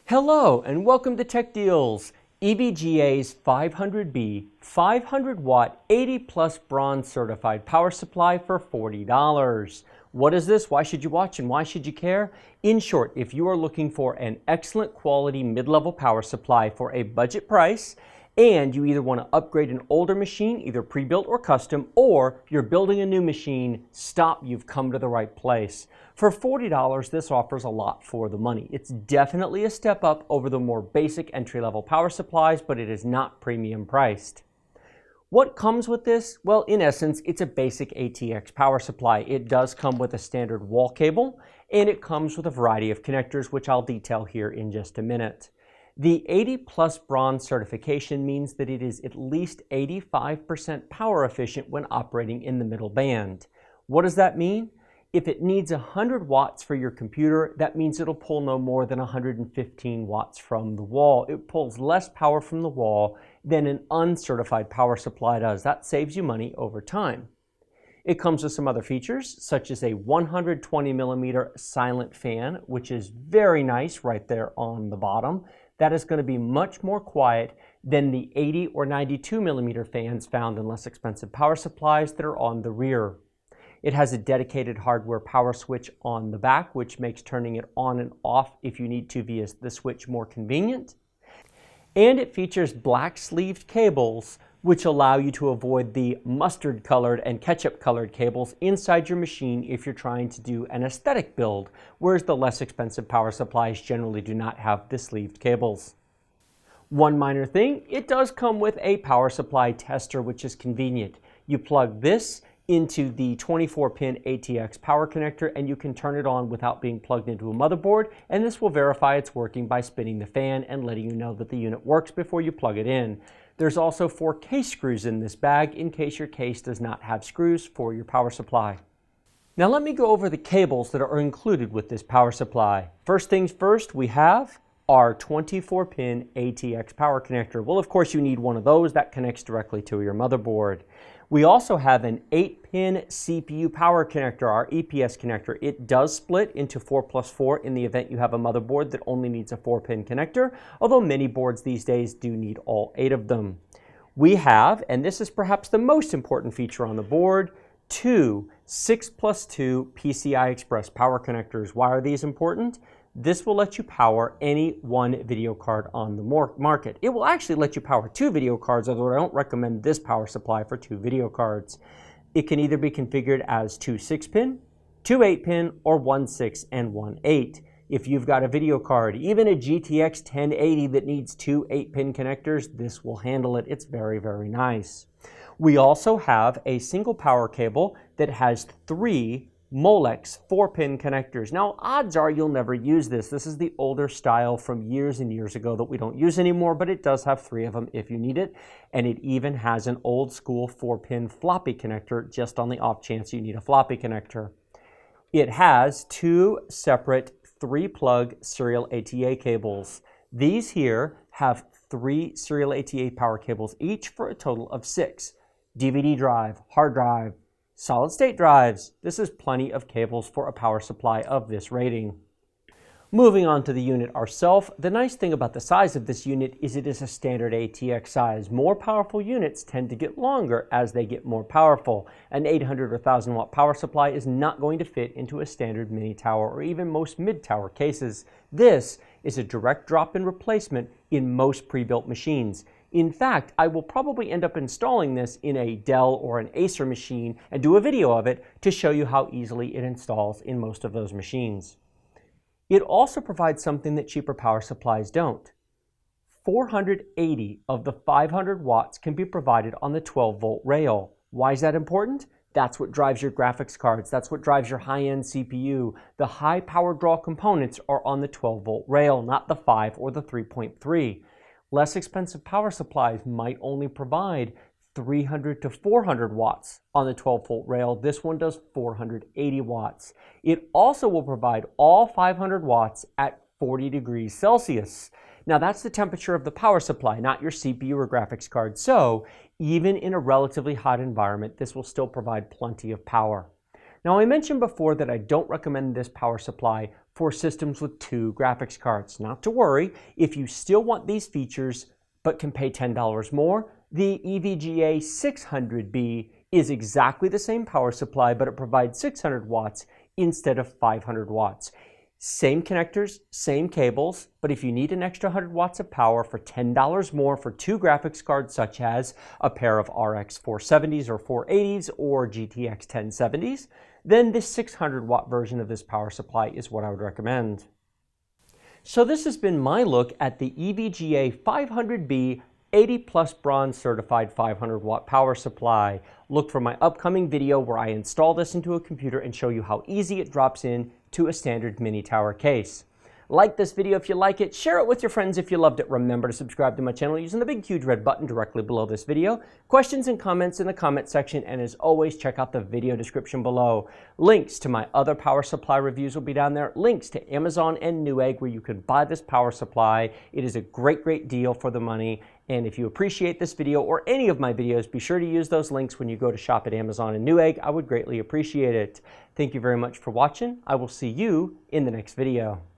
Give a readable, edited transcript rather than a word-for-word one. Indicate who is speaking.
Speaker 1: Hello and welcome to Tech Deals. EVGA's 500B 500 watt 80 plus bronze certified power supply for $40. What is this? Why should you watch and why should you care? In short, if you are looking for an excellent quality mid-level power supply for a budget price, and you either want to upgrade an older machine, either pre-built or custom, or you're building a new machine, stop, you've come to the right place. For $40, this offers a lot for the money. It's definitely a step up over the more basic entry-level power supplies, but it is not premium priced. What comes with this? Well, in essence, it's a basic ATX power supply. It does come with a standard wall cable, and it comes with a variety of connectors, which I'll detail here in just a minute. The 80 plus bronze certification means that it is at least 85% power efficient when operating in the middle band. What does that mean? If it needs 100 watts for your computer, that means it'll pull no more than 115 watts from the wall. It pulls less power from the wall than an uncertified power supply does. That saves you money over time. It comes with some other features, such as a 120 millimeter silent fan, which is very nice right there on the bottom. That is going to be much more quiet than the 80 or 92 millimeter fans found in less expensive power supplies that are on the rear. It has a dedicated hardware power switch on the back, which makes turning it on and off if you need to via the switch more convenient. And it features black sleeved cables, which allow you to avoid the mustard colored and ketchup colored cables inside your machine if you're trying to do an aesthetic build, whereas the less expensive power supplies generally do not have the sleeved cables. One minor thing, it does come with a power supply tester, which is convenient. You plug this into the 24-pin ATX power connector and you can turn it on without being plugged into a motherboard, and this will verify it's working by spinning the fan and letting you know that the unit works before you plug it in. There's also 4 case screws in this bag in case your case does not have screws for your power supply. Now let me go over the cables that are included with this power supply. First things first, we have our 24-pin ATX power connector. Well, of course you need one of those that connects directly to your motherboard. We also have an 8-pin CPU power connector, our EPS connector. It does split into 4+4 in the event you have a motherboard that only needs a 4-pin connector, although many boards these days do need all 8 of them. We have, and this is perhaps the most important feature on the board, 2 6+2 PCI Express power connectors. Why are these important? This will let you power any one video card on the market. It will actually let you power 2 video cards, although I don't recommend this power supply for 2 video cards. It can either be configured as 2 6-pin, 2 8-pin, or 1 6 and 1 8. If you've got a video card, even a GTX 1080 that needs 2 8-pin connectors, this will handle it. It's very, very nice. We also have a single power cable that has 3 Molex 4-pin connectors. Now, odds are you'll never use this. This is the older style from years and years ago that we don't use anymore, but it does have 3 of them if you need it. And it even has an old school 4-pin floppy connector just on the off chance you need a floppy connector. It has 2 separate 3-plug serial ATA cables. These here have 3 serial ATA power cables each for a total of 6. DVD drive, hard drive, solid state drives. This is plenty of cables for a power supply of this rating. Moving on to the unit ourselves, the nice thing about the size of this unit is it is a standard ATX size. More powerful units tend to get longer as they get more powerful. An 800 or 1000 watt power supply is not going to fit into a standard mini tower or even most mid-tower cases. This is a direct drop-in replacement in most pre-built machines. In fact, I will probably end up installing this in a Dell or an Acer machine and do a video of it to show you how easily it installs in most of those machines. It also provides something that cheaper power supplies don't. 480 of the 500 watts can be provided on the 12-volt rail. Why is that important? That's what drives your graphics cards. That's what drives your high-end CPU. The high power draw components are on the 12-volt rail, not the 5 or the 3.3. Less expensive power supplies might only provide 300 to 400 watts on the 12-volt rail. This one does 480 watts. It also will provide all 500 watts at 40 degrees Celsius. Now that's the temperature of the power supply, not your CPU or graphics card. So even in a relatively hot environment, this will still provide plenty of power. Now I mentioned before that I don't recommend this power supply for systems with 2 graphics cards. Not to worry, if you still want these features but can pay $10 more, the EVGA 600B is exactly the same power supply, but it provides 600 watts instead of 500 watts. Same connectors, same cables, but if you need an extra 100 watts of power for $10 more for 2 graphics cards, such as a pair of RX 470s or 480s or GTX 1070s, then this 600 watt version of this power supply is what I would recommend. So this has been my look at the EVGA 500B 80 plus bronze certified 500 watt power supply. Look for my upcoming video where I install this into a computer and show you how easy it drops in to a standard mini tower case. Like this video if you like it, share it with your friends if you loved it. Remember to subscribe to my channel using the big huge red button directly below this video. Questions and comments in the comment section, and as always, check out the video description below. Links to my other power supply reviews will be down there. Links to Amazon and Newegg where you can buy this power supply. It is a great deal for the money. And if you appreciate this video or any of my videos, be sure to use those links when you go to shop at Amazon and Newegg. I would greatly appreciate it. Thank you very much for watching. I will see you in the next video.